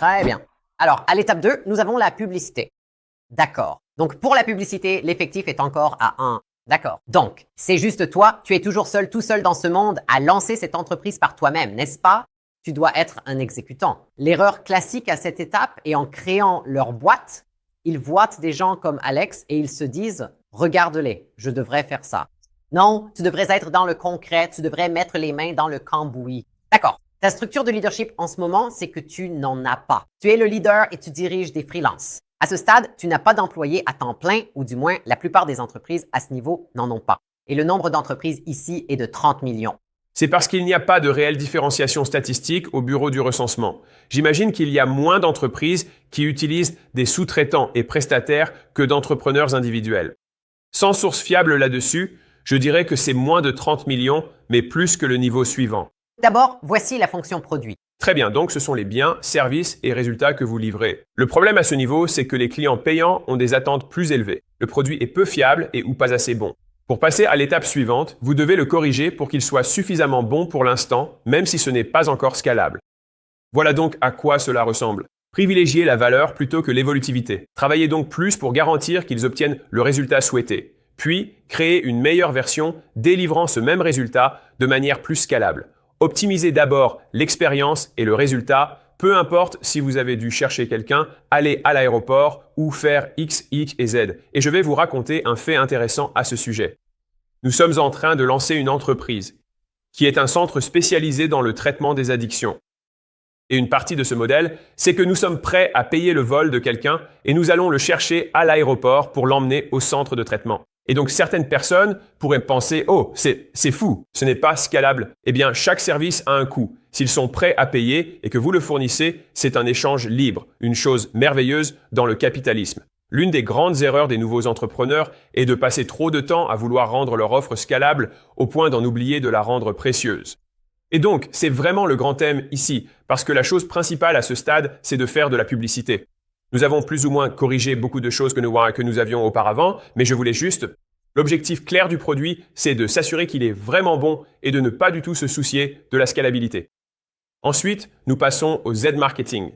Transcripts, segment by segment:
Très bien. Alors, à l'étape 2, nous avons la publicité. D'accord. Donc, pour la publicité, l'effectif est encore à 1. D'accord. Donc, c'est juste toi, tu es toujours seul, tout seul dans ce monde à lancer cette entreprise par toi-même, n'est-ce pas? Tu dois être un exécutant. L'erreur classique à cette étape est en créant leur boîte, ils voient des gens comme Alex et ils se disent « Regarde-les, je devrais faire ça ». Non, tu devrais être dans le concret, tu devrais mettre les mains dans le cambouis. D'accord. Ta structure de leadership en ce moment, c'est que tu n'en as pas. Tu es le leader et tu diriges des freelances. À ce stade, tu n'as pas d'employés à temps plein, ou du moins, la plupart des entreprises à ce niveau n'en ont pas. Et le nombre d'entreprises ici est de 30 millions. C'est parce qu'il n'y a pas de réelle différenciation statistique au bureau du recensement. J'imagine qu'il y a moins d'entreprises qui utilisent des sous-traitants et prestataires que d'entrepreneurs individuels. Sans source fiable là-dessus, je dirais que c'est moins de 30 millions, mais plus que le niveau suivant. D'abord, voici la fonction produit. Très bien, donc ce sont les biens, services et résultats que vous livrez. Le problème à ce niveau, c'est que les clients payants ont des attentes plus élevées. Le produit est peu fiable et ou pas assez bon. Pour passer à l'étape suivante, vous devez le corriger pour qu'il soit suffisamment bon pour l'instant, même si ce n'est pas encore scalable. Voilà donc à quoi cela ressemble. Privilégiez la valeur plutôt que l'évolutivité. Travaillez donc plus pour garantir qu'ils obtiennent le résultat souhaité. Puis, créez une meilleure version délivrant ce même résultat de manière plus scalable. Optimisez d'abord l'expérience et le résultat, peu importe si vous avez dû chercher quelqu'un, aller à l'aéroport ou faire X, Y et Z. Et je vais vous raconter un fait intéressant à ce sujet. Nous sommes en train de lancer une entreprise qui est un centre spécialisé dans le traitement des addictions. Et une partie de ce modèle, c'est que nous sommes prêts à payer le vol de quelqu'un et nous allons le chercher à l'aéroport pour l'emmener au centre de traitement. Et donc certaines personnes pourraient penser « Oh, c'est fou, ce n'est pas scalable ». Eh bien, chaque service a un coût. S'ils sont prêts à payer et que vous le fournissez, c'est un échange libre, une chose merveilleuse dans le capitalisme. L'une des grandes erreurs des nouveaux entrepreneurs est de passer trop de temps à vouloir rendre leur offre scalable au point d'en oublier de la rendre précieuse. Et donc, c'est vraiment le grand thème ici, parce que la chose principale à ce stade, c'est de faire de la publicité. Nous avons plus ou moins corrigé beaucoup de choses que nous avions auparavant, mais je voulais juste... L'objectif clair du produit, c'est de s'assurer qu'il est vraiment bon et de ne pas du tout se soucier de la scalabilité. Ensuite, nous passons au Z-marketing.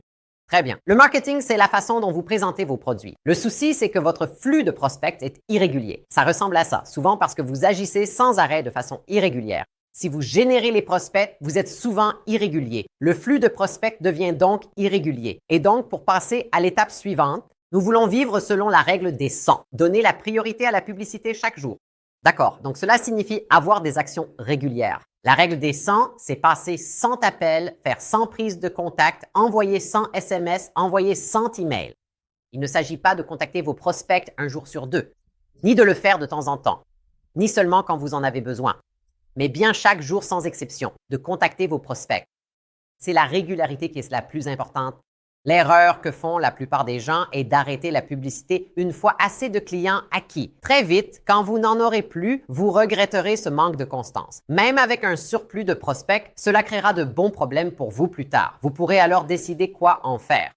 Très bien. Le marketing, c'est la façon dont vous présentez vos produits. Le souci, c'est que votre flux de prospects est irrégulier. Ça ressemble à ça, souvent parce que vous agissez sans arrêt de façon irrégulière. Si vous générez les prospects, vous êtes souvent irrégulier. Le flux de prospects devient donc irrégulier. Et donc, pour passer à l'étape suivante, nous voulons vivre selon la règle des 100, donner la priorité à la publicité chaque jour. D'accord, donc cela signifie avoir des actions régulières. La règle des 100, c'est passer 100 appels, faire 100 prises de contact, envoyer 100 SMS, envoyer 100 emails. Il ne s'agit pas de contacter vos prospects un jour sur deux, ni de le faire de temps en temps, ni seulement quand vous en avez besoin, mais bien chaque jour sans exception, de contacter vos prospects. C'est la régularité qui est la plus importante. L'erreur que font la plupart des gens est d'arrêter la publicité une fois assez de clients acquis. Très vite, quand vous n'en aurez plus, vous regretterez ce manque de constance. Même avec un surplus de prospects, cela créera de bons problèmes pour vous plus tard. Vous pourrez alors décider quoi en faire.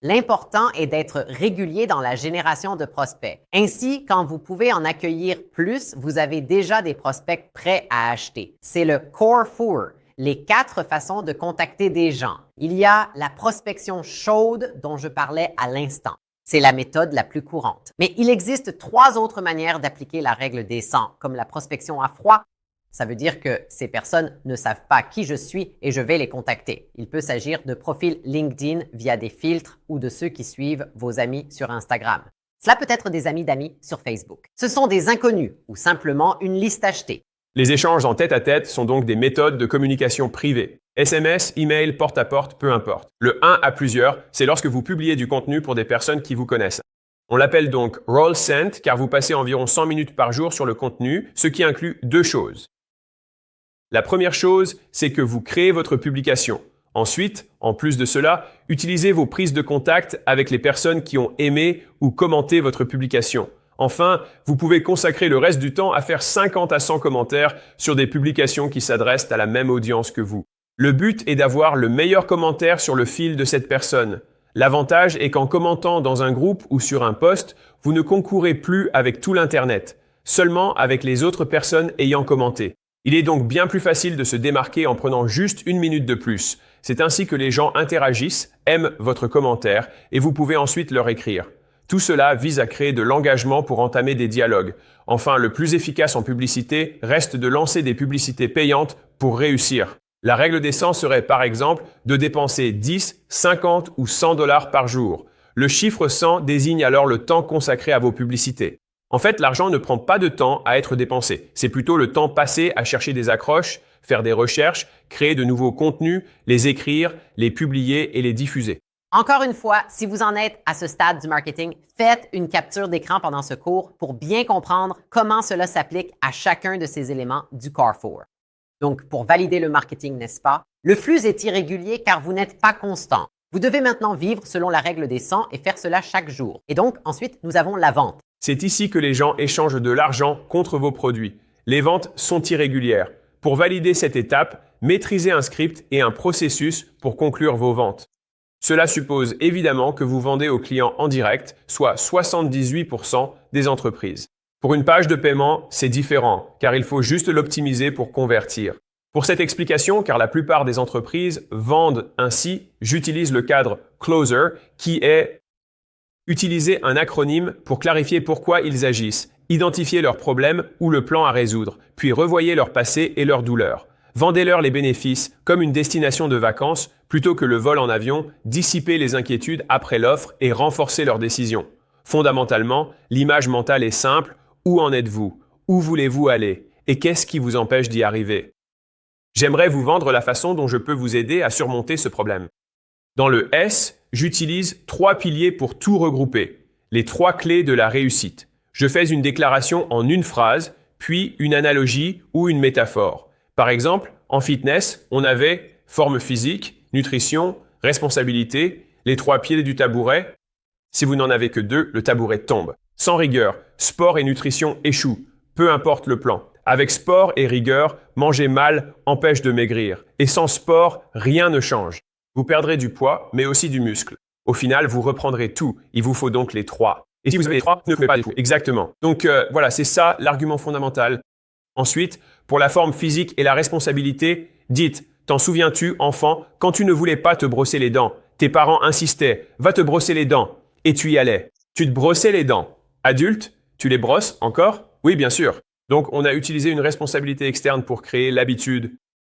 L'important est d'être régulier dans la génération de prospects. Ainsi, quand vous pouvez en accueillir plus, vous avez déjà des prospects prêts à acheter. C'est le Core 4. Les 4 façons de contacter des gens. Il y a la prospection chaude dont je parlais à l'instant. C'est la méthode la plus courante. Mais il existe 3 autres manières d'appliquer la règle des 100, comme la prospection à froid. Ça veut dire que ces personnes ne savent pas qui je suis et je vais les contacter. Il peut s'agir de profils LinkedIn via des filtres ou de ceux qui suivent vos amis sur Instagram. Cela peut être des amis d'amis sur Facebook. Ce sont des inconnus ou simplement une liste achetée. Les échanges en tête-à-tête sont donc des méthodes de communication privée. SMS, email, porte-à-porte, peu importe. Le 1 à plusieurs, c'est lorsque vous publiez du contenu pour des personnes qui vous connaissent. On l'appelle donc Roll Sent car vous passez environ 100 minutes par jour sur le contenu, ce qui inclut 2 choses. La première chose, c'est que vous créez votre publication. Ensuite, en plus de cela, utilisez vos prises de contact avec les personnes qui ont aimé ou commenté votre publication. Enfin, vous pouvez consacrer le reste du temps à faire 50 à 100 commentaires sur des publications qui s'adressent à la même audience que vous. Le but est d'avoir le meilleur commentaire sur le fil de cette personne. L'avantage est qu'en commentant dans un groupe ou sur un post, vous ne concourez plus avec tout l'Internet, seulement avec les autres personnes ayant commenté. Il est donc bien plus facile de se démarquer en prenant juste 1 minute de plus. C'est ainsi que les gens interagissent, aiment votre commentaire et vous pouvez ensuite leur écrire. Tout cela vise à créer de l'engagement pour entamer des dialogues. Enfin, le plus efficace en publicité reste de lancer des publicités payantes pour réussir. La règle des 100 serait par exemple de dépenser 10, 50 ou 100 dollars par jour. Le chiffre 100 désigne alors le temps consacré à vos publicités. En fait, l'argent ne prend pas de temps à être dépensé. C'est plutôt le temps passé à chercher des accroches, faire des recherches, créer de nouveaux contenus, les écrire, les publier et les diffuser. Encore une fois, si vous en êtes à ce stade du marketing, faites une capture d'écran pendant ce cours pour bien comprendre comment cela s'applique à chacun de ces éléments du Carrefour. Donc, pour valider le marketing, n'est-ce pas? Le flux est irrégulier car vous n'êtes pas constant. Vous devez maintenant vivre selon la règle des 100 et faire cela chaque jour. Et donc, ensuite, nous avons la vente. C'est ici que les gens échangent de l'argent contre vos produits. Les ventes sont irrégulières. Pour valider cette étape, maîtrisez un script et un processus pour conclure vos ventes. Cela suppose évidemment que vous vendez aux clients en direct, soit 78% des entreprises. Pour une page de paiement, c'est différent, car il faut juste l'optimiser pour convertir. Pour cette explication, car la plupart des entreprises vendent ainsi, j'utilise le cadre Closer, qui est utiliser un acronyme pour clarifier pourquoi ils agissent, identifier leurs problèmes ou le plan à résoudre, puis revoyez leur passé et leurs douleurs. Vendez-leur les bénéfices comme une destination de vacances plutôt que le vol en avion, dissipez les inquiétudes après l'offre et renforcez leurs décisions. Fondamentalement, l'image mentale est simple. Où en êtes-vous? Où voulez-vous aller? Et qu'est-ce qui vous empêche d'y arriver? J'aimerais vous vendre la façon dont je peux vous aider à surmonter ce problème. Dans le S, j'utilise 3 piliers pour tout regrouper. Les 3 clés de la réussite. Je fais une déclaration en une phrase, puis une analogie ou une métaphore. Par exemple, en fitness, on avait forme physique, nutrition, responsabilité, les 3 pieds du tabouret. Si vous n'en avez que 2, le tabouret tombe. Sans rigueur, sport et nutrition échouent, peu importe le plan. Avec sport et rigueur, manger mal empêche de maigrir. Et sans sport, rien ne change. Vous perdrez du poids, mais aussi du muscle. Au final, vous reprendrez tout. Il vous faut donc les 3. Et si vous avez les 3, ne pouvez pas tout. Exactement. Donc voilà, c'est ça l'argument fondamental. Ensuite, pour la forme physique et la responsabilité, dites, t'en souviens-tu, enfant, quand tu ne voulais pas te brosser les dents, tes parents insistaient, va te brosser les dents, et tu y allais. Tu te brossais les dents. Adulte, tu les brosses encore? Oui, bien sûr. Donc, on a utilisé une responsabilité externe pour créer l'habitude.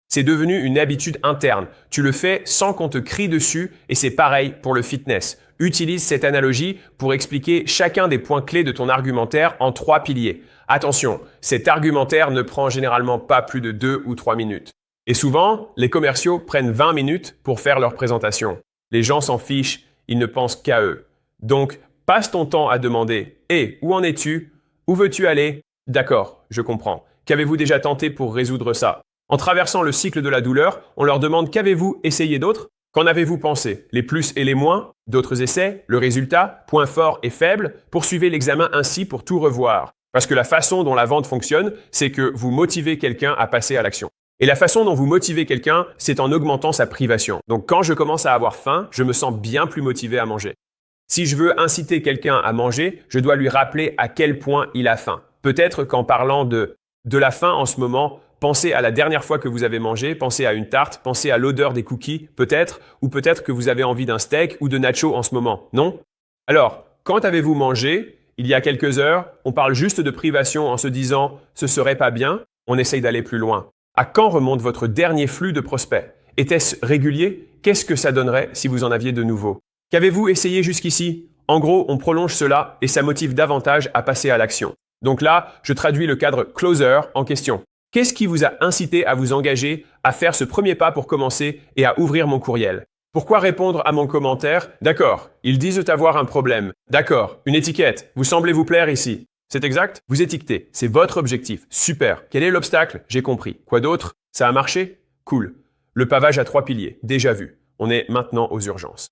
C'est devenu une habitude interne. Tu le fais sans qu'on te crie dessus et c'est pareil pour le fitness. Utilise cette analogie pour expliquer chacun des points clés de ton argumentaire en 3 piliers. Attention, cet argumentaire ne prend généralement pas plus de 2 ou 3 minutes. Et souvent, les commerciaux prennent 20 minutes pour faire leur présentation. Les gens s'en fichent, ils ne pensent qu'à eux. Donc, passe ton temps à demander « Hé, où en es-tu? Où veux-tu aller ?» D'accord, je comprends. Qu'avez-vous déjà tenté pour résoudre ça? En traversant le cycle de la douleur, on leur demande « Qu'avez-vous essayé d'autre? Qu'en avez-vous pensé? Les plus et les moins? D'autres essais? Le résultat? Points forts et faibles? Poursuivez l'examen ainsi pour tout revoir. » Parce que la façon dont la vente fonctionne, c'est que vous motivez quelqu'un à passer à l'action. Et la façon dont vous motivez quelqu'un, c'est en augmentant sa privation. Donc quand je commence à avoir faim, je me sens bien plus motivé à manger. Si je veux inciter quelqu'un à manger, je dois lui rappeler à quel point il a faim. Peut-être qu'en parlant de la faim en ce moment, pensez à la dernière fois que vous avez mangé, pensez à une tarte, pensez à l'odeur des cookies, peut-être, ou peut-être que vous avez envie d'un steak ou de nachos en ce moment, non? Alors, quand avez-vous mangé? Il y a quelques heures, on parle juste de privation en se disant « ce serait pas bien », on essaye d'aller plus loin. À quand remonte votre dernier flux de prospects? Était-ce régulier? Qu'est-ce que ça donnerait si vous en aviez de nouveau? Qu'avez-vous essayé jusqu'ici? En gros, on prolonge cela et ça motive davantage à passer à l'action. Donc là, je traduis le cadre Closer en question. Qu'est-ce qui vous a incité à vous engager, à faire ce premier pas pour commencer et à ouvrir mon courriel? Pourquoi répondre à mon commentaire? D'accord, ils disent avoir un problème. D'accord, une étiquette. Vous semblez vous plaire ici. C'est exact? Vous étiquetez. C'est votre objectif. Super. Quel est l'obstacle? J'ai compris. Quoi d'autre? Ça a marché? Cool. Le pavage à 3 piliers. Déjà vu. On est maintenant aux urgences.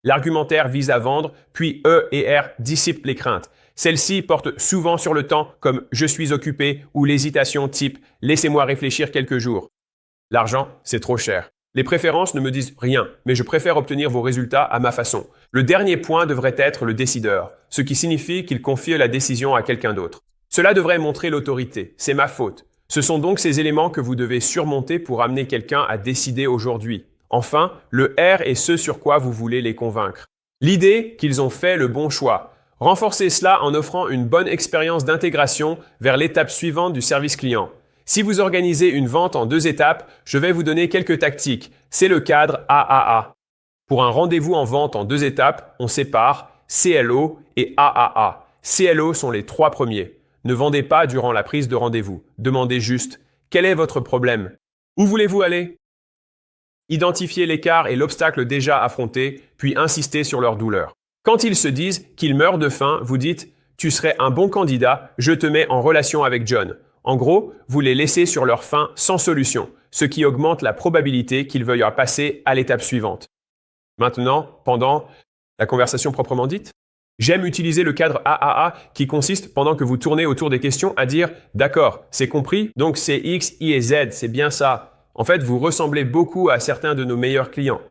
L'argumentaire vise à vendre, puis E et R dissipent les craintes. Celles-ci portent souvent sur le temps comme « je suis occupé » ou l'hésitation type « laissez-moi réfléchir quelques jours ». L'argent, c'est trop cher. Les préférences ne me disent rien, mais je préfère obtenir vos résultats à ma façon. Le dernier point devrait être le décideur, ce qui signifie qu'il confie la décision à quelqu'un d'autre. Cela devrait montrer l'autorité. C'est ma faute. Ce sont donc ces éléments que vous devez surmonter pour amener quelqu'un à décider aujourd'hui. Enfin, le R est ce sur quoi vous voulez les convaincre. L'idée qu'ils ont fait le bon choix. Renforcez cela en offrant une bonne expérience d'intégration vers l'étape suivante du service client. Si vous organisez une vente en 2 étapes, je vais vous donner quelques tactiques. C'est le cadre AAA. Pour un rendez-vous en vente en 2 étapes, on sépare CLO et AAA. CLO sont les 3 premiers. Ne vendez pas durant la prise de rendez-vous. Demandez juste « Quel est votre problème ? Où voulez-vous aller ?» Identifiez l'écart et l'obstacle déjà affronté, puis insistez sur leur douleur. Quand ils se disent qu'ils meurent de faim, vous dites « Tu serais un bon candidat, je te mets en relation avec John ». En gros, vous les laissez sur leur faim sans solution, ce qui augmente la probabilité qu'ils veuillent passer à l'étape suivante. Maintenant, pendant la conversation proprement dite, j'aime utiliser le cadre AAA qui consiste, pendant que vous tournez autour des questions, à dire « D'accord, c'est compris, donc c'est X, Y et Z, c'est bien ça ». En fait, vous ressemblez beaucoup à certains de nos meilleurs clients.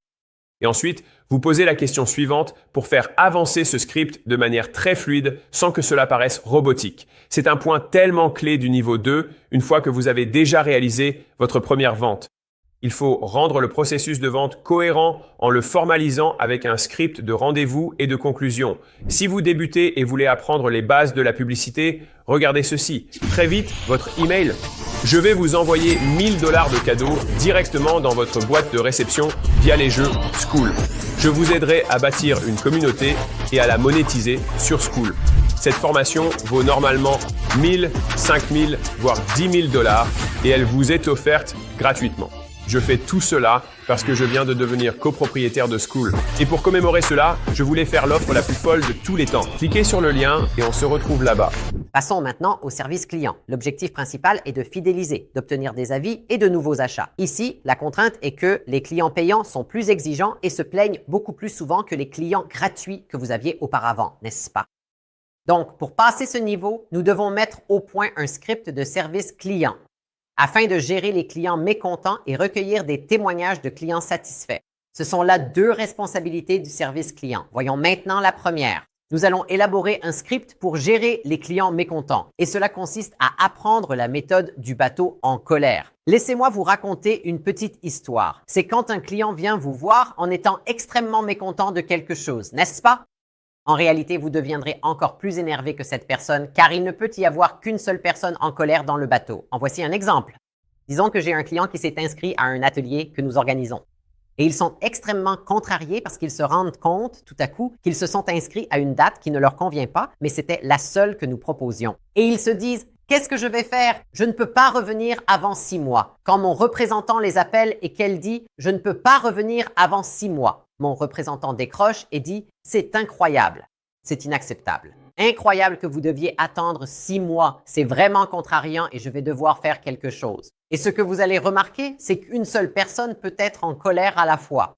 Et ensuite, vous posez la question suivante pour faire avancer ce script de manière très fluide sans que cela paraisse robotique. C'est un point tellement clé du niveau 2 une fois que vous avez déjà réalisé votre première vente. Il faut rendre le processus de vente cohérent en le formalisant avec un script de rendez-vous et de conclusion. Si vous débutez et voulez apprendre les bases de la publicité, regardez ceci. Très vite, votre email. Je vais vous envoyer $1000 de cadeaux directement dans votre boîte de réception via les jeux Skool. Je vous aiderai à bâtir une communauté et à la monétiser sur Skool. Cette formation vaut normalement 1000, 5000, voire $10 000 et elle vous est offerte gratuitement. Je fais tout cela parce que je viens de devenir copropriétaire de Skool. Et pour commémorer cela, je voulais faire l'offre la plus folle de tous les temps. Cliquez sur le lien et on se retrouve là-bas. Passons maintenant au service client. L'objectif principal est de fidéliser, d'obtenir des avis et de nouveaux achats. Ici, la contrainte est que les clients payants sont plus exigeants et se plaignent beaucoup plus souvent que les clients gratuits que vous aviez auparavant, n'est-ce pas? Donc, pour passer ce niveau, nous devons mettre au point un script de service client afin de gérer les clients mécontents et recueillir des témoignages de clients satisfaits. Ce sont là 2 responsabilités du service client. Voyons maintenant la première. Nous allons élaborer un script pour gérer les clients mécontents et cela consiste à apprendre la méthode du bateau en colère. Laissez-moi vous raconter une petite histoire. C'est quand un client vient vous voir en étant extrêmement mécontent de quelque chose, n'est-ce pas? En réalité, vous deviendrez encore plus énervé que cette personne car il ne peut y avoir qu'une seule personne en colère dans le bateau. En voici un exemple. Disons que j'ai un client qui s'est inscrit à un atelier que nous organisons. Et ils sont extrêmement contrariés parce qu'ils se rendent compte tout à coup qu'ils se sont inscrits à une date qui ne leur convient pas, mais c'était la seule que nous proposions. Et ils se disent « Qu'est-ce que je vais faire? Je ne peux pas revenir avant 6 mois. » Quand mon représentant les appelle et qu'elle dit « Je ne peux pas revenir avant 6 mois. » Mon représentant décroche et dit « C'est incroyable. C'est inacceptable. Incroyable que vous deviez attendre 6 mois. C'est vraiment contrariant et je vais devoir faire quelque chose. » Et ce que vous allez remarquer, c'est qu'une seule personne peut être en colère à la fois.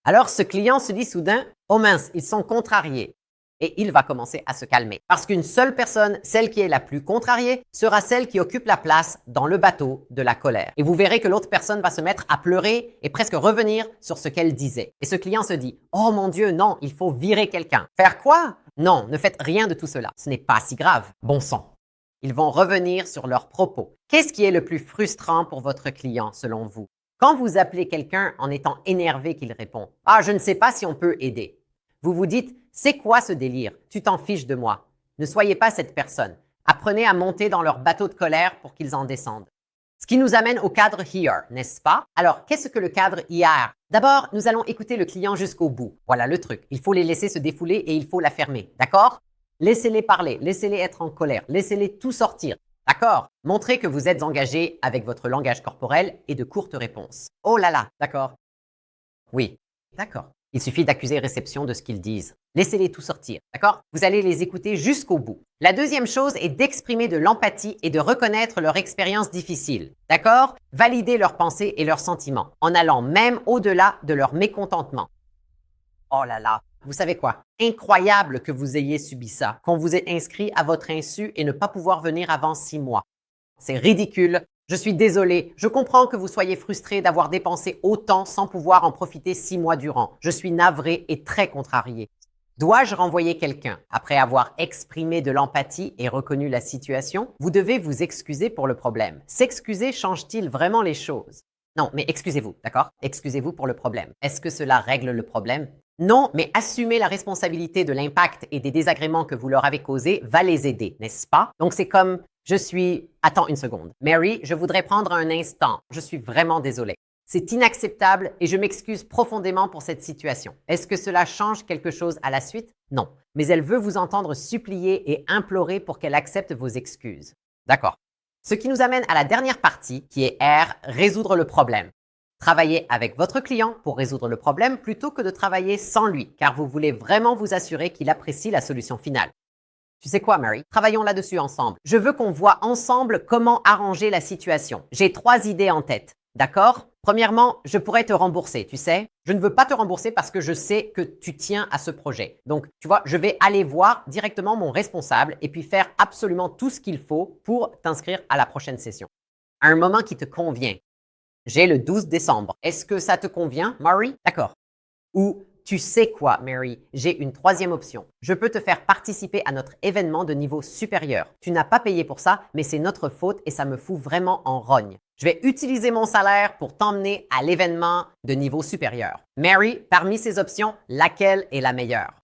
Alors ce client se dit soudain « Oh mince, ils sont contrariés. » Et il va commencer à se calmer. Parce qu'une seule personne, celle qui est la plus contrariée, sera celle qui occupe la place dans le bateau de la colère. Et vous verrez que l'autre personne va se mettre à pleurer et presque revenir sur ce qu'elle disait. Et ce client se dit « Oh mon Dieu, non, il faut virer quelqu'un. » Faire quoi? Non, ne faites rien de tout cela. Ce n'est pas si grave. Bon sang. Ils vont revenir sur leurs propos. Qu'est-ce qui est le plus frustrant pour votre client selon vous? Quand vous appelez quelqu'un en étant énervé qu'il répond « Ah, je ne sais pas si on peut aider. » Vous vous dites « C'est quoi ce délire? Tu t'en fiches de moi. » Ne soyez pas cette personne. Apprenez à monter dans leur bateau de colère pour qu'ils en descendent. Ce qui nous amène au cadre HERE, n'est-ce pas? Alors, qu'est-ce que le cadre HERE? D'abord, nous allons écouter le client jusqu'au bout. Voilà le truc. Il faut les laisser se défouler et il faut la fermer. D'accord? Laissez-les parler, laissez-les être en colère, laissez-les tout sortir. D'accord? Montrez que vous êtes engagé avec votre langage corporel et de courtes réponses. Oh là là, d'accord? Oui, d'accord. Il suffit d'accuser réception de ce qu'ils disent. Laissez-les tout sortir, d'accord? Vous allez les écouter jusqu'au bout. La deuxième chose est d'exprimer de l'empathie et de reconnaître leur expérience difficile, d'accord? Validez leurs pensées et leurs sentiments, en allant même au-delà de leur mécontentement. Oh là là, vous savez quoi? Incroyable que vous ayez subi ça, qu'on vous ait inscrit à votre insu et ne pas pouvoir venir avant 6 mois. C'est ridicule. Je suis désolé. Je comprends que vous soyez frustré d'avoir dépensé autant sans pouvoir en profiter 6 mois durant. Je suis navré et très contrarié. Dois-je renvoyer quelqu'un? Après avoir exprimé de l'empathie et reconnu la situation, vous devez vous excuser pour le problème. S'excuser change-t-il vraiment les choses? Non, mais excusez-vous, d'accord? Excusez-vous pour le problème. Est-ce que cela règle le problème? Non, mais assumer la responsabilité de l'impact et des désagréments que vous leur avez causés va les aider, n'est-ce pas? Donc c'est comme Attends une seconde. Mary, je voudrais prendre un instant. Je suis vraiment désolé. C'est inacceptable et je m'excuse profondément pour cette situation. Est-ce que cela change quelque chose à la suite? Non. Mais elle veut vous entendre supplier et implorer pour qu'elle accepte vos excuses. D'accord. Ce qui nous amène à la dernière partie qui est R, résoudre le problème. Travaillez avec votre client pour résoudre le problème plutôt que de travailler sans lui, car vous voulez vraiment vous assurer qu'il apprécie la solution finale. Tu sais quoi, Mary? Travaillons là-dessus ensemble. Je veux qu'on voit ensemble comment arranger la situation. J'ai 3 idées en tête. D'accord? Premièrement, je pourrais te rembourser, tu sais. Je ne veux pas te rembourser parce que je sais que tu tiens à ce projet. Donc, tu vois, je vais aller voir directement mon responsable et puis faire absolument tout ce qu'il faut pour t'inscrire à la prochaine session. À un moment qui te convient. J'ai le 12 décembre. Est-ce que ça te convient, Mary? D'accord. Ou tu sais quoi, Mary? J'ai une 3e option. Je peux te faire participer à notre événement de niveau supérieur. Tu n'as pas payé pour ça, mais c'est notre faute et ça me fout vraiment en rogne. Je vais utiliser mon salaire pour t'emmener à l'événement de niveau supérieur. Mary, parmi ces options, laquelle est la meilleure?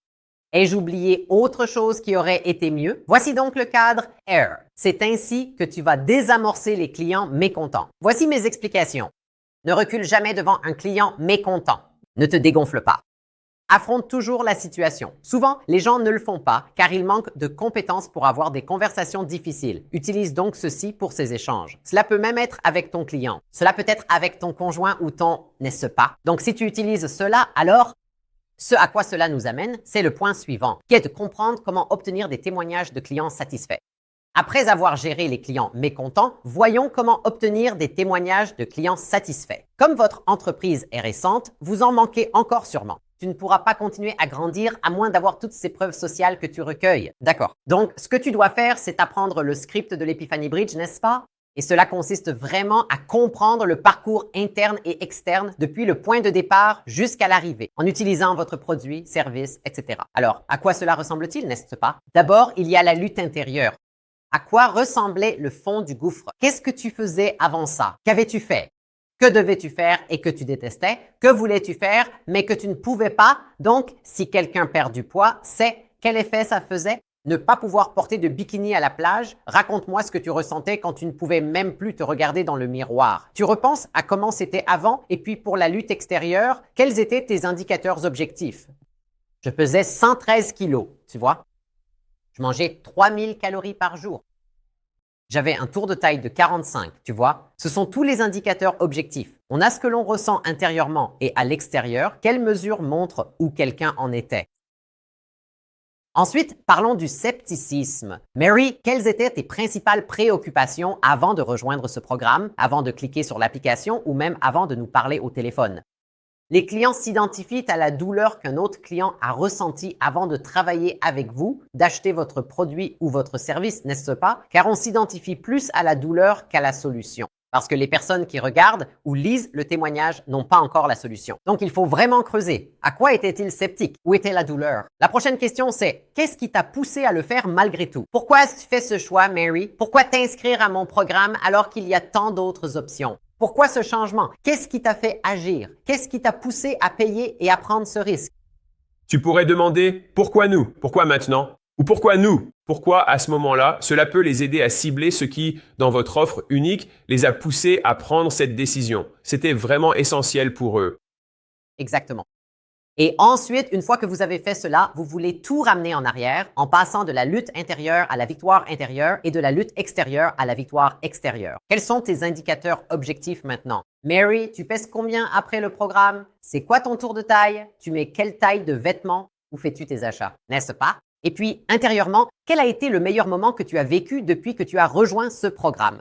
Ai-je oublié autre chose qui aurait été mieux? Voici donc le cadre R. C'est ainsi que tu vas désamorcer les clients mécontents. Voici mes explications. Ne recule jamais devant un client mécontent. Ne te dégonfle pas. Affronte toujours la situation. Souvent, les gens ne le font pas car ils manquent de compétences pour avoir des conversations difficiles. Utilise donc ceci pour ces échanges. Cela peut même être avec ton client. Cela peut être avec ton conjoint ou ton n'est-ce pas. Donc, si tu utilises cela, alors ce à quoi cela nous amène, c'est le point suivant, qui est de comprendre comment obtenir des témoignages de clients satisfaits. Après avoir géré les clients mécontents, voyons comment obtenir des témoignages de clients satisfaits. Comme votre entreprise est récente, vous en manquez encore sûrement. Tu ne pourras pas continuer à grandir à moins d'avoir toutes ces preuves sociales que tu recueilles. D'accord. Donc, ce que tu dois faire, c'est apprendre le script de l'Epiphany Bridge, n'est-ce pas? Et cela consiste vraiment à comprendre le parcours interne et externe depuis le point de départ jusqu'à l'arrivée, en utilisant votre produit, service, etc. Alors, à quoi cela ressemble-t-il, n'est-ce pas? D'abord, il y a la lutte intérieure. À quoi ressemblait le fond du gouffre? Qu'est-ce que tu faisais avant ça? Qu'avais-tu fait? Que devais-tu faire et que tu détestais? Que voulais-tu faire mais que tu ne pouvais pas? Donc, si quelqu'un perd du poids, c'est quel effet ça faisait? Ne pas pouvoir porter de bikini à la plage? Raconte-moi ce que tu ressentais quand tu ne pouvais même plus te regarder dans le miroir. Tu repenses à comment c'était avant et puis pour la lutte extérieure, quels étaient tes indicateurs objectifs? Je pesais 113 kilos, tu vois? Je mangeais 3000 calories par jour. J'avais un tour de taille de 45, tu vois? Ce sont tous les indicateurs objectifs. On a ce que l'on ressent intérieurement et à l'extérieur, quelles mesures montrent où quelqu'un en était. Ensuite, parlons du scepticisme. Mary, quelles étaient tes principales préoccupations avant de rejoindre ce programme, avant de cliquer sur l'application ou même avant de nous parler au téléphone? Les clients s'identifient à la douleur qu'un autre client a ressentie avant de travailler avec vous, d'acheter votre produit ou votre service, n'est-ce pas? Car on s'identifie plus à la douleur qu'à la solution. Parce que les personnes qui regardent ou lisent le témoignage n'ont pas encore la solution. Donc, il faut vraiment creuser. À quoi était-il sceptique? Où était la douleur? La prochaine question, c'est qu'est-ce qui t'a poussé à le faire malgré tout? Pourquoi est-ce que tu fais ce choix, Mary? Pourquoi t'inscrire à mon programme alors qu'il y a tant d'autres options? Pourquoi ce changement? Qu'est-ce qui t'a fait agir? Qu'est-ce qui t'a poussé à payer et à prendre ce risque? Tu pourrais demander pourquoi nous? Pourquoi maintenant? Ou pourquoi nous? Pourquoi à ce moment-là? Cela peut les aider à cibler ce qui, dans votre offre unique, les a poussés à prendre cette décision. C'était vraiment essentiel pour eux. Exactement. Et ensuite, une fois que vous avez fait cela, vous voulez tout ramener en arrière en passant de la lutte intérieure à la victoire intérieure et de la lutte extérieure à la victoire extérieure. Quels sont tes indicateurs objectifs maintenant? Mary, tu pèses combien après le programme? C'est quoi ton tour de taille? Tu mets quelle taille de vêtements? Où fais-tu tes achats? N'est-ce pas? Et puis, intérieurement, quel a été le meilleur moment que tu as vécu depuis que tu as rejoint ce programme?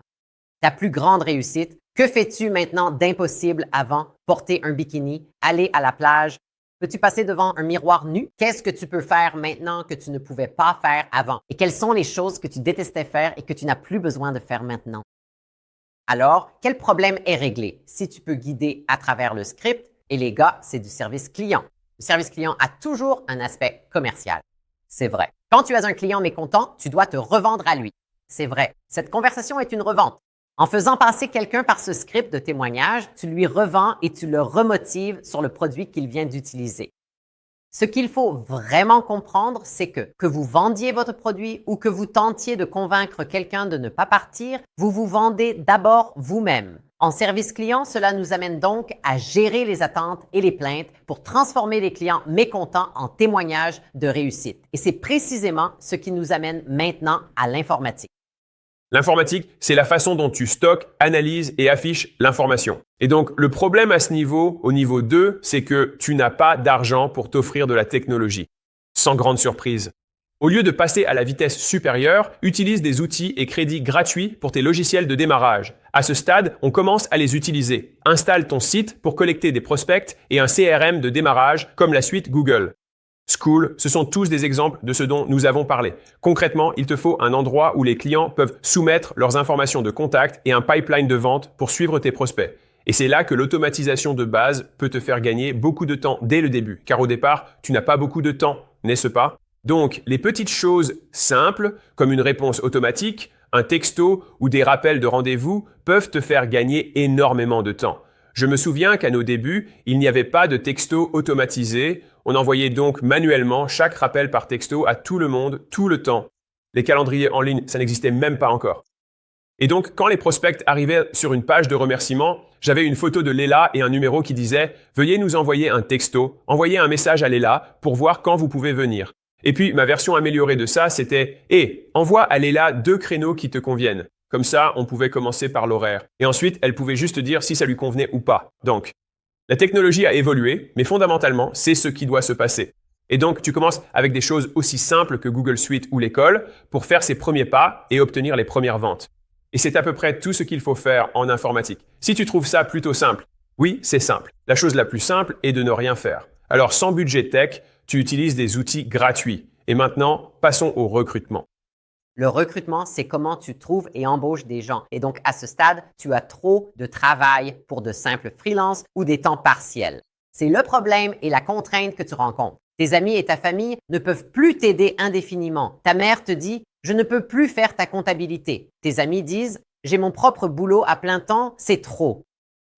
Ta plus grande réussite? Que fais-tu maintenant d'impossible avant? Porter un bikini? Aller à la plage? Peux-tu passer devant un miroir nu? Qu'est-ce que tu peux faire maintenant que tu ne pouvais pas faire avant? Et quelles sont les choses que tu détestais faire et que tu n'as plus besoin de faire maintenant? Alors, quel problème est réglé? Si tu peux guider à travers le script, et les gars, c'est du service client. Le service client a toujours un aspect commercial. C'est vrai. Quand tu as un client mécontent, tu dois te revendre à lui. C'est vrai. Cette conversation est une revente. En faisant passer quelqu'un par ce script de témoignage, tu lui revends et tu le remotives sur le produit qu'il vient d'utiliser. Ce qu'il faut vraiment comprendre, c'est que vous vendiez votre produit ou que vous tentiez de convaincre quelqu'un de ne pas partir, vous vous vendez d'abord vous-même. En service client, cela nous amène donc à gérer les attentes et les plaintes pour transformer les clients mécontents en témoignages de réussite. Et c'est précisément ce qui nous amène maintenant à l'informatique. L'informatique, c'est la façon dont tu stockes, analyses et affiches l'information. Et donc, le problème à ce niveau, au niveau 2, c'est que tu n'as pas d'argent pour t'offrir de la technologie. Sans grande surprise. Au lieu de passer à la vitesse supérieure, utilise des outils et crédits gratuits pour tes logiciels de démarrage. À ce stade, on commence à les utiliser. Installe ton site pour collecter des prospects et un CRM de démarrage comme la suite Google. School, ce sont tous des exemples de ce dont nous avons parlé. Concrètement, il te faut un endroit où les clients peuvent soumettre leurs informations de contact et un pipeline de vente pour suivre tes prospects. Et c'est là que l'automatisation de base peut te faire gagner beaucoup de temps dès le début, car au départ, tu n'as pas beaucoup de temps, n'est-ce pas? Donc, les petites choses simples, comme une réponse automatique, un texto ou des rappels de rendez-vous, peuvent te faire gagner énormément de temps. Je me souviens qu'à nos débuts, il n'y avait pas de texto automatisé. On envoyait donc manuellement chaque rappel par texto à tout le monde, tout le temps. Les calendriers en ligne, ça n'existait même pas encore. Et donc, quand les prospects arrivaient sur une page de remerciement, j'avais une photo de Léla et un numéro qui disait « Veuillez nous envoyer un texto, envoyez un message à Léla pour voir quand vous pouvez venir. » Et puis, ma version améliorée de ça, c'était « Et envoie à Léla 2 créneaux qui te conviennent. » Comme ça, on pouvait commencer par l'horaire. Et ensuite, elle pouvait juste dire si ça lui convenait ou pas. Donc, la technologie a évolué, mais fondamentalement, c'est ce qui doit se passer. Et donc, tu commences avec des choses aussi simples que Google Suite ou l'école pour faire ses premiers pas et obtenir les premières ventes. Et c'est à peu près tout ce qu'il faut faire en informatique. Si tu trouves ça plutôt simple, oui, c'est simple. La chose la plus simple est de ne rien faire. Alors, sans budget tech, tu utilises des outils gratuits. Et maintenant, passons au recrutement. Le recrutement, c'est comment tu trouves et embauches des gens. Et donc, à ce stade, tu as trop de travail pour de simples freelances ou des temps partiels. C'est le problème et la contrainte que tu rencontres. Tes amis et ta famille ne peuvent plus t'aider indéfiniment. Ta mère te dit « Je ne peux plus faire ta comptabilité ». Tes amis disent « J'ai mon propre boulot à plein temps, c'est trop ».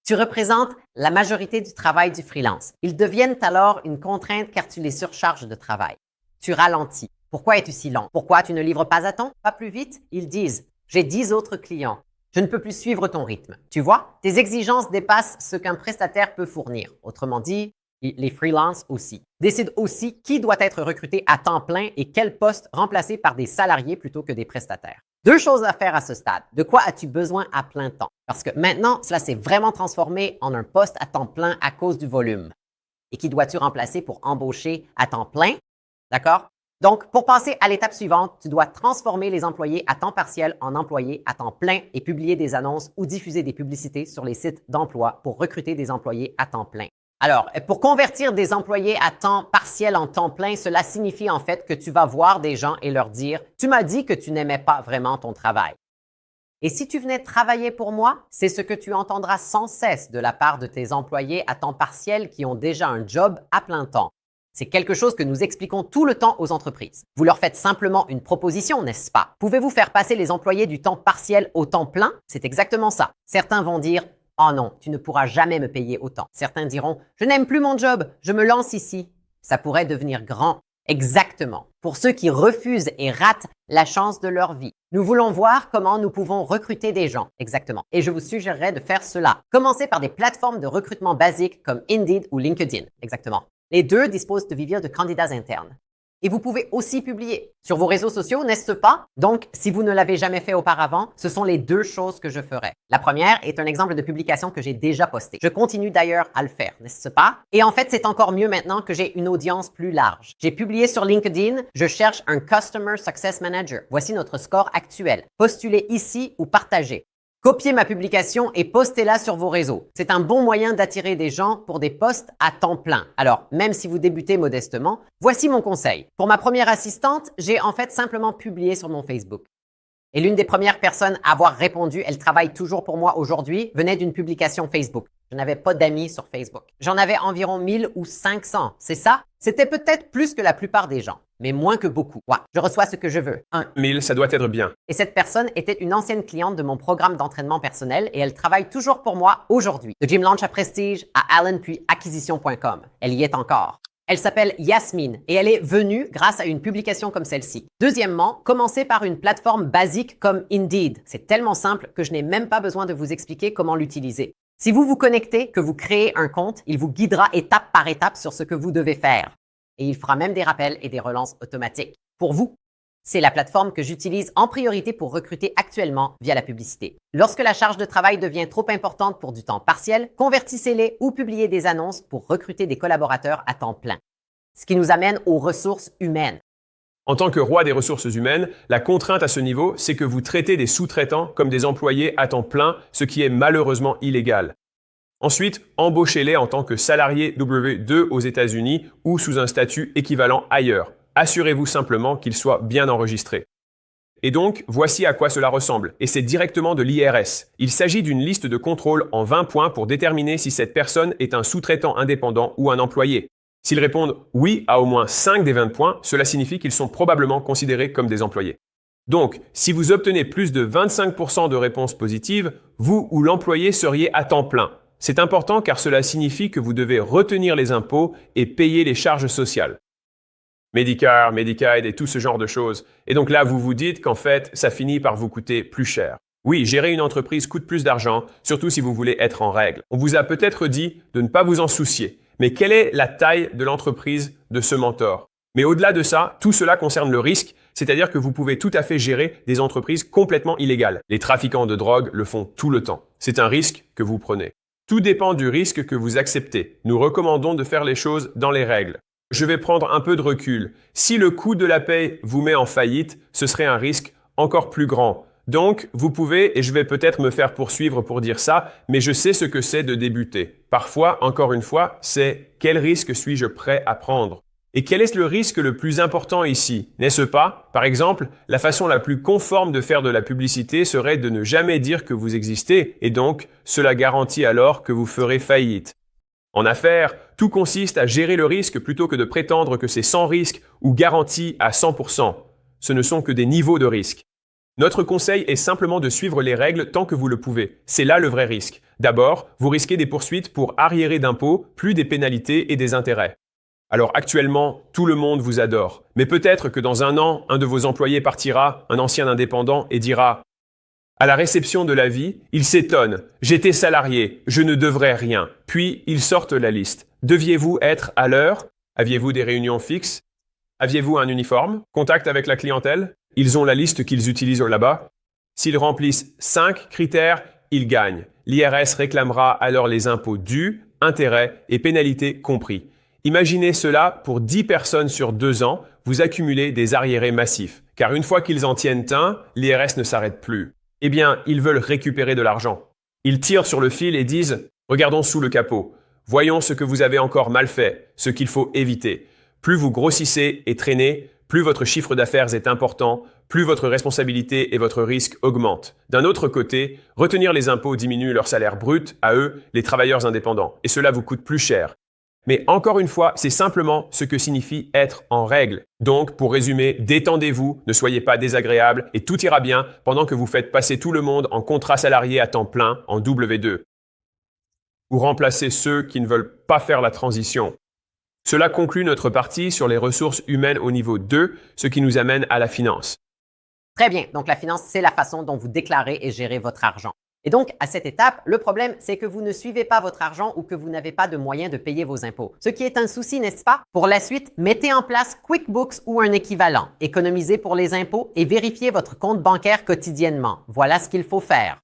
Tu représentes la majorité du travail du freelance. Ils deviennent alors une contrainte car tu les surcharges de travail. Tu ralentis. Pourquoi es-tu si lent? Pourquoi tu ne livres pas à temps? Pas plus vite? Ils disent « J'ai 10 autres clients. Je ne peux plus suivre ton rythme. » Tu vois, tes exigences dépassent ce qu'un prestataire peut fournir. Autrement dit, les freelances aussi. Décide aussi qui doit être recruté à temps plein et quel poste remplacé par des salariés plutôt que des prestataires. 2 choses à faire à ce stade. De quoi as-tu besoin à plein temps? Parce que maintenant, cela s'est vraiment transformé en un poste à temps plein à cause du volume. Et qui dois-tu remplacer pour embaucher à temps plein? D'accord? Donc, pour passer à l'étape suivante, tu dois transformer les employés à temps partiel en employés à temps plein et publier des annonces ou diffuser des publicités sur les sites d'emploi pour recruter des employés à temps plein. Alors, pour convertir des employés à temps partiel en temps plein, cela signifie en fait que tu vas voir des gens et leur dire « Tu m'as dit que tu n'aimais pas vraiment ton travail. » Et si tu venais travailler pour moi, c'est ce que tu entendras sans cesse de la part de tes employés à temps partiel qui ont déjà un job à plein temps. C'est quelque chose que nous expliquons tout le temps aux entreprises. Vous leur faites simplement une proposition, n'est-ce pas? Pouvez-vous faire passer les employés du temps partiel au temps plein? C'est exactement ça. Certains vont dire « Oh non, tu ne pourras jamais me payer autant. » Certains diront « Je n'aime plus mon job, je me lance ici. » Ça pourrait devenir grand. Exactement. Pour ceux qui refusent et ratent la chance de leur vie. Nous voulons voir comment nous pouvons recruter des gens. Exactement. Et je vous suggérerais de faire cela. Commencez par des plateformes de recrutement basiques comme Indeed ou LinkedIn. Exactement. Les 2 disposent de viviers de candidats internes. Et vous pouvez aussi publier sur vos réseaux sociaux, n'est-ce pas? Donc, si vous ne l'avez jamais fait auparavant, ce sont les 2 choses que je ferai. La première est un exemple de publication que j'ai déjà posté. Je continue d'ailleurs à le faire, n'est-ce pas? Et en fait, c'est encore mieux maintenant que j'ai une audience plus large. J'ai publié sur LinkedIn, je cherche un Customer Success Manager. Voici notre score actuel. Postulez ici ou partagez. Copiez ma publication et postez-la sur vos réseaux. C'est un bon moyen d'attirer des gens pour des postes à temps plein. Alors, même si vous débutez modestement, voici mon conseil. Pour ma première assistante, j'ai en fait simplement publié sur mon Facebook. Et l'une des premières personnes à avoir répondu, elle travaille toujours pour moi aujourd'hui, venait d'une publication Facebook. Je n'avais pas d'amis sur Facebook. J'en avais environ 1000 ou 500, c'est ça? C'était peut-être plus que la plupart des gens, mais moins que beaucoup. Ouais, je reçois ce que je veux. 1000, ça doit être bien. Et cette personne était une ancienne cliente de mon programme d'entraînement personnel et elle travaille toujours pour moi aujourd'hui. De Gym Launch à Prestige, à Allen puis acquisition.com. Elle y est encore. Elle s'appelle Yasmine et elle est venue grâce à une publication comme celle-ci. Deuxièmement, commencez par une plateforme basique comme Indeed. C'est tellement simple que je n'ai même pas besoin de vous expliquer comment l'utiliser. Si vous vous connectez, que vous créez un compte, il vous guidera étape par étape sur ce que vous devez faire. Et il fera même des rappels et des relances automatiques. Pour vous, c'est la plateforme que j'utilise en priorité pour recruter actuellement via la publicité. Lorsque la charge de travail devient trop importante pour du temps partiel, convertissez-les ou publiez des annonces pour recruter des collaborateurs à temps plein. Ce qui nous amène aux ressources humaines. En tant que roi des ressources humaines, la contrainte à ce niveau, c'est que vous traitez des sous-traitants comme des employés à temps plein, ce qui est malheureusement illégal. Ensuite, embauchez-les en tant que salariés W2 aux États-Unis ou sous un statut équivalent ailleurs. Assurez-vous simplement qu'ils soient bien enregistrés. Et donc, voici à quoi cela ressemble, et c'est directement de l'IRS. Il s'agit d'une liste de contrôle en 20 points pour déterminer si cette personne est un sous-traitant indépendant ou un employé. S'ils répondent oui à au moins 5 des 20 points, cela signifie qu'ils sont probablement considérés comme des employés. Donc, si vous obtenez plus de 25% de réponses positives, vous ou l'employé seriez à temps plein. C'est important car cela signifie que vous devez retenir les impôts et payer les charges sociales. Medicare, Medicaid et tout ce genre de choses. Et donc là, vous vous dites qu'en fait, ça finit par vous coûter plus cher. Oui, gérer une entreprise coûte plus d'argent, surtout si vous voulez être en règle. On vous a peut-être dit de ne pas vous en soucier. Mais quelle est la taille de l'entreprise de ce mentor? Mais au-delà de ça, tout cela concerne le risque, c'est-à-dire que vous pouvez tout à fait gérer des entreprises complètement illégales. Les trafiquants de drogue le font tout le temps. C'est un risque que vous prenez. Tout dépend du risque que vous acceptez. Nous recommandons de faire les choses dans les règles. Je vais prendre un peu de recul. Si le coût de la paie vous met en faillite, ce serait un risque encore plus grand. Donc, vous pouvez, et je vais peut-être me faire poursuivre pour dire ça, mais je sais ce que c'est de débuter. Parfois, encore une fois, c'est quel risque suis-je prêt à prendre? Et quel est le risque le plus important ici? N'est-ce pas? Par exemple, la façon la plus conforme de faire de la publicité serait de ne jamais dire que vous existez, et donc, cela garantit alors que vous ferez faillite. En affaires, tout consiste à gérer le risque plutôt que de prétendre que c'est sans risque ou garanti à 100%. Ce ne sont que des niveaux de risque. Notre conseil est simplement de suivre les règles tant que vous le pouvez. C'est là le vrai risque. D'abord, vous risquez des poursuites pour arriérés d'impôts, plus des pénalités et des intérêts. Alors actuellement, tout le monde vous adore. Mais peut-être que dans un an, un de vos employés partira, un ancien indépendant, et dira « À la réception de la vie, il s'étonne. J'étais salarié, je ne devrais rien. » Puis, ils sortent la liste. Deviez-vous être à l'heure? Aviez-vous des réunions fixes? Aviez-vous un uniforme? Contact avec la clientèle? Ils ont la liste qu'ils utilisent là-bas. S'ils remplissent 5 critères, ils gagnent. L'IRS réclamera alors les impôts dus, intérêts et pénalités compris. Imaginez cela pour 10 personnes sur 2 ans, vous accumulez des arriérés massifs. Car une fois qu'ils en tiennent un, l'IRS ne s'arrête plus. Eh bien, ils veulent récupérer de l'argent. Ils tirent sur le fil et disent « Regardons sous le capot. Voyons ce que vous avez encore mal fait, ce qu'il faut éviter. » Plus vous grossissez et traînez, plus votre chiffre d'affaires est important, plus votre responsabilité et votre risque augmentent. D'un autre côté, retenir les impôts diminue leur salaire brut, à eux, les travailleurs indépendants, et cela vous coûte plus cher. Mais encore une fois, c'est simplement ce que signifie être en règle. Donc, pour résumer, détendez-vous, ne soyez pas désagréable, et tout ira bien pendant que vous faites passer tout le monde en contrat salarié à temps plein, en W2. Ou remplacez ceux qui ne veulent pas faire la transition. Cela conclut notre partie sur les ressources humaines au niveau 2, ce qui nous amène à la finance. Très bien. Donc, la finance, c'est la façon dont vous déclarez et gérez votre argent. Et donc, à cette étape, le problème, c'est que vous ne suivez pas votre argent ou que vous n'avez pas de moyens de payer vos impôts. Ce qui est un souci, n'est-ce pas? Pour la suite, mettez en place QuickBooks ou un équivalent. Économisez pour les impôts et vérifiez votre compte bancaire quotidiennement. Voilà ce qu'il faut faire.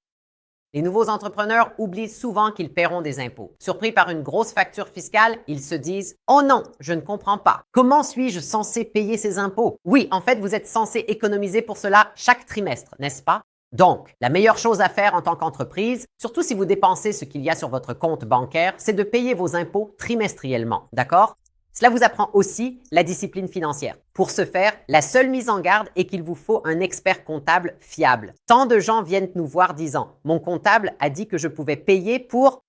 Les nouveaux entrepreneurs oublient souvent qu'ils paieront des impôts. Surpris par une grosse facture fiscale, ils se disent « Oh non, je ne comprends pas. Comment suis-je censé payer ces impôts? » Oui, en fait, vous êtes censé économiser pour cela chaque trimestre, n'est-ce pas? Donc, la meilleure chose à faire en tant qu'entreprise, surtout si vous dépensez ce qu'il y a sur votre compte bancaire, c'est de payer vos impôts trimestriellement, d'accord? Cela vous apprend aussi la discipline financière. Pour ce faire, la seule mise en garde est qu'il vous faut un expert comptable fiable. Tant de gens viennent nous voir disant « Mon comptable a dit que je pouvais payer pour… »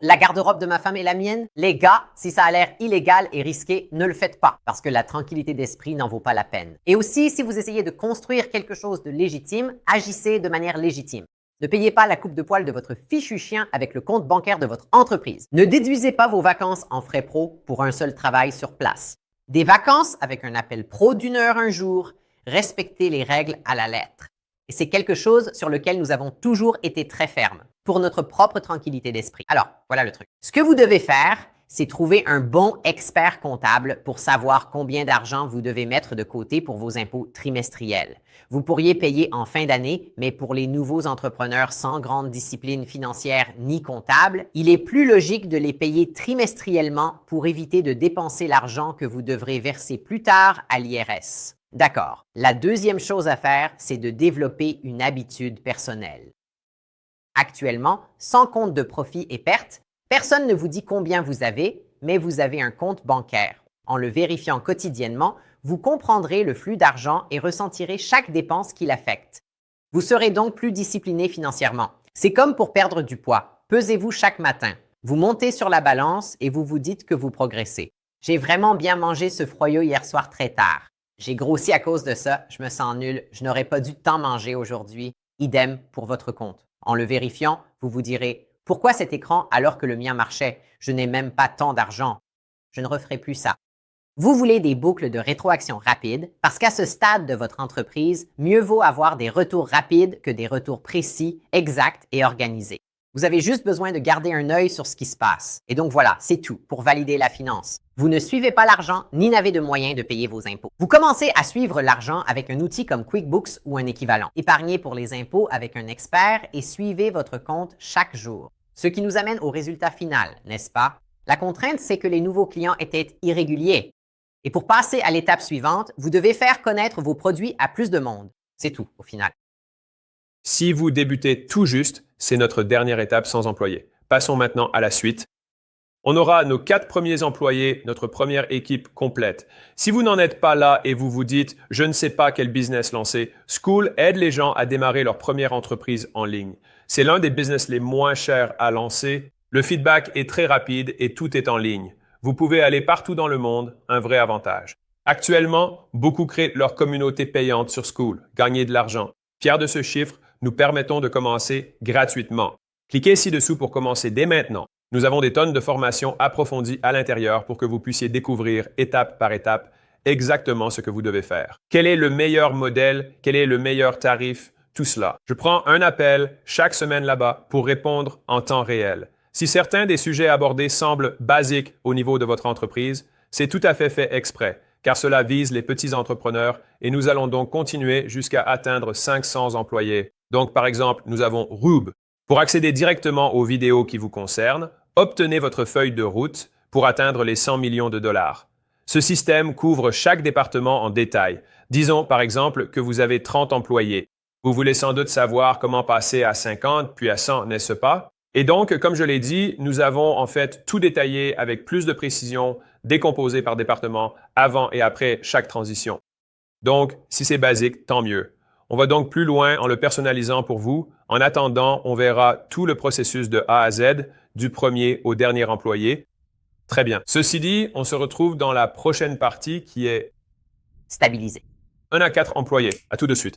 La garde-robe de ma femme et la mienne? Les gars, si ça a l'air illégal et risqué, ne le faites pas, parce que la tranquillité d'esprit n'en vaut pas la peine. Et aussi, si vous essayez de construire quelque chose de légitime, agissez de manière légitime. Ne payez pas la coupe de poil de votre fichu chien avec le compte bancaire de votre entreprise. Ne déduisez pas vos vacances en frais pro pour un seul travail sur place. Des vacances avec un appel pro d'1 heure un jour, respectez les règles à la lettre. Et c'est quelque chose sur lequel nous avons toujours été très fermes, pour notre propre tranquillité d'esprit. Alors, voilà le truc. Ce que vous devez faire, c'est trouver un bon expert comptable pour savoir combien d'argent vous devez mettre de côté pour vos impôts trimestriels. Vous pourriez payer en fin d'année, mais pour les nouveaux entrepreneurs sans grande discipline financière ni comptable, il est plus logique de les payer trimestriellement pour éviter de dépenser l'argent que vous devrez verser plus tard à l'IRS. D'accord. La deuxième chose à faire, c'est de développer une habitude personnelle. Actuellement, sans compte de profit et perte, personne ne vous dit combien vous avez, mais vous avez un compte bancaire. En le vérifiant quotidiennement, vous comprendrez le flux d'argent et ressentirez chaque dépense qui l'affecte. Vous serez donc plus discipliné financièrement. C'est comme pour perdre du poids. Pesez-vous chaque matin. Vous montez sur la balance et vous vous dites que vous progressez. J'ai vraiment bien mangé ce froyo hier soir très tard. J'ai grossi à cause de ça, je me sens nul, je n'aurais pas dû tant manger aujourd'hui. Idem pour votre compte. En le vérifiant, vous vous direz « Pourquoi cet écran alors que le mien marchait? Je n'ai même pas tant d'argent. Je ne referai plus ça. » Vous voulez des boucles de rétroaction rapides parce qu'à ce stade de votre entreprise, mieux vaut avoir des retours rapides que des retours précis, exacts et organisés. Vous avez juste besoin de garder un œil sur ce qui se passe. Et donc voilà, c'est tout pour valider la finance. Vous ne suivez pas l'argent ni n'avez de moyens de payer vos impôts. Vous commencez à suivre l'argent avec un outil comme QuickBooks ou un équivalent. Épargnez pour les impôts avec un expert et suivez votre compte chaque jour. Ce qui nous amène au résultat final, n'est-ce pas? La contrainte, c'est que les nouveaux clients étaient irréguliers. Et pour passer à l'étape suivante, vous devez faire connaître vos produits à plus de monde. C'est tout au final. Si vous débutez tout juste, c'est notre dernière étape sans employés. Passons maintenant à la suite. On aura nos 4 premiers employés, notre première équipe complète. Si vous n'en êtes pas là et vous vous dites « je ne sais pas quel business lancer », Skool aide les gens à démarrer leur première entreprise en ligne. C'est l'un des business les moins chers à lancer. Le feedback est très rapide et tout est en ligne. Vous pouvez aller partout dans le monde, un vrai avantage. Actuellement, beaucoup créent leur communauté payante sur Skool, gagner de l'argent. Fiers de ce chiffre, nous permettons de commencer gratuitement. Cliquez ci-dessous pour commencer dès maintenant. Nous avons des tonnes de formations approfondies à l'intérieur pour que vous puissiez découvrir étape par étape exactement ce que vous devez faire. Quel est le meilleur modèle? Quel est le meilleur tarif? Tout cela. Je prends un appel chaque semaine là-bas pour répondre en temps réel. Si certains des sujets abordés semblent basiques au niveau de votre entreprise, c'est tout à fait exprès, car cela vise les petits entrepreneurs et nous allons donc continuer jusqu'à atteindre 500 employés. Donc, par exemple, nous avons Rube. Pour accéder directement aux vidéos qui vous concernent, obtenez votre feuille de route pour atteindre les 100 millions de dollars. Ce système couvre chaque département en détail. Disons, par exemple, que vous avez 30 employés. Vous voulez sans doute savoir comment passer à 50 puis à 100, n'est-ce pas? Et donc, comme je l'ai dit, nous avons en fait tout détaillé avec plus de précision, décomposé par département, avant et après chaque transition. Donc, si c'est basique, tant mieux. On va donc plus loin en le personnalisant pour vous. En attendant, on verra tout le processus de A à Z, du premier au dernier employé. Très bien. Ceci dit, on se retrouve dans la prochaine partie qui est Stabilisé. 1 à 4 employés. À tout de suite.